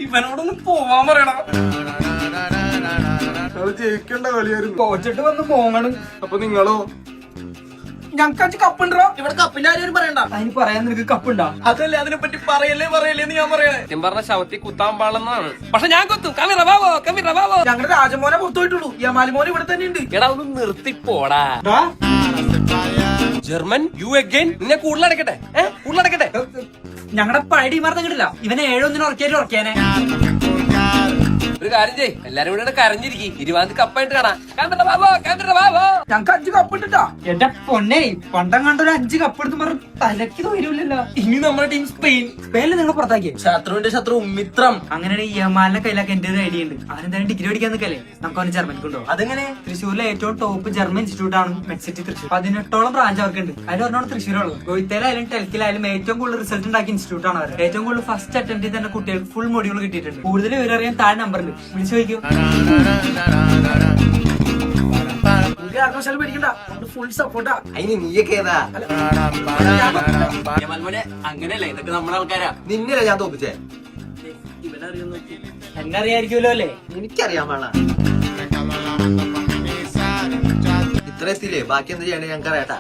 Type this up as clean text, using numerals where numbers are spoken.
ഇവനോടൊന്ന് പോവാൻ പറയണം. ജയിക്കേണ്ട കളിയായിരുന്നു. തോച്ചിട്ട് വന്ന് പോങ്ങണം. അപ്പൊ നിങ്ങളോ? ഞങ്ങക്ക് 5 കപ്പുണ്ടോ? ഇവിടെ കപ്പിന്റെ കാര്യം പറയണ്ട. അതിന് പറയാൻ നിനക്ക് കപ്പുണ്ടോ? അതല്ലേ അതിനെ പറ്റി പറയല്ലേന്ന് ഞാൻ പറയണേ. പറഞ്ഞ ശവത്തിൽ കുത്താൻ പാടുന്നതാണ്. പക്ഷെ ഞാൻ കുത്തും. ഞങ്ങളുടെ രാജമോനെ പുറത്തുപോയിട്ടുള്ളൂ. യമാലിമോനെ ഇവിടെ തന്നെ ഉണ്ട്. എടാ ഒന്ന് നിർത്തിപ്പോടാ. German you again. നിന്നെ കൂടുതലടക്കട്ടെ കൂടുതലടക്കട്ടെ. ഞങ്ങളുടെ പഴയ ടീമാർന്ന് കിട്ടില്ല. ഇവനെ 7-1 ഉറക്കിയാനെ. ഒരു കാര്യം ചെയ്യ്, എല്ലാരും കൂടെ കരഞ്ഞിരിക്കും. 20 കപ്പായിട്ട് കാണാം. ഞങ്ങക്ക് 5 കപ്പ് ഇട്ടാ. എന്റെ പൊന്നെ, പണ്ടം കണ്ട ഒരു 5 കപ്പ് എടുത്ത് പറഞ്ഞ തലക്ക് തോന്നില്ലല്ലോ. ഇനി നമ്മുടെ ടീം സ്പെയിനിൽ നിങ്ങൾ പുറത്താക്കി. ശത്രുവിന്റെ ശത്രു മിത്രം. അങ്ങനെയാണ് യമാലിനെ കയ്യിലാക്കി എന്റെ ഒരു ഐഡിയ ഉണ്ട്. അവനെന്തായാലും ഡിഗ്രി പഠിക്കാൻ നിൽക്കല്ലേ, നമുക്ക് അവന് ജർമ്മനിക്ക് ഉണ്ടോ? അതെങ്ങനെ? തൃശ്ശൂരിലെ ഏറ്റവും ടോപ്പ് ജർമ്മൻ ഇൻസ്റ്റിറ്റ്യൂട്ട് ആണ് മെഡ്സിറ്റി തൃശ്ശൂർ. 18ഓളം ബ്രാഞ്ച് അവർക്കുണ്ട്. അതിൽ ഒരെണ്ണം തൃശ്ശൂരുള്ളത്. ഗോയിത്തേലായാലും ടെൽക്കിലായാലും ഏറ്റവും കൂടുതൽ റിസൾട്ട് ഉണ്ടാക്കിയ ഇൻസ്റ്റിറ്റ്യൂട്ട് ആണ് അവർ. ഏറ്റവും കൂടുതൽ ഫസ്റ്റ് അറ്റംപ്റ്റിൽ തന്നെ കുട്ടികൾക്ക് ഫുൾ മൊഡ്യൂൾ കിട്ടിയിട്ടുണ്ട്. കൂടുതൽ വിവരറിയാൻ താഴെ നമ്പറിൽ വിളിച്ചു ചോദിക്കും. ഫുൾ സപ്പോർട്ടാ. അതിന് നീയൊക്കെ ഏതാ? അങ്ങനെയല്ല, ഇതൊക്കെ നമ്മുടെ ആൾക്കാരാ. നിന്നല്ലേ ഞാൻ തോപ്പിച്ചേ? എന്നെ അറിയായിരിക്കുമല്ലോ അല്ലേ? എനിക്കറിയാൻ വേണ. ഇത്ര എത്തിയില്ലേ? ബാക്കി എന്താ ചെയ്യണ്ടേ ഞങ്ങൾക്ക് അറിയാട്ടാ.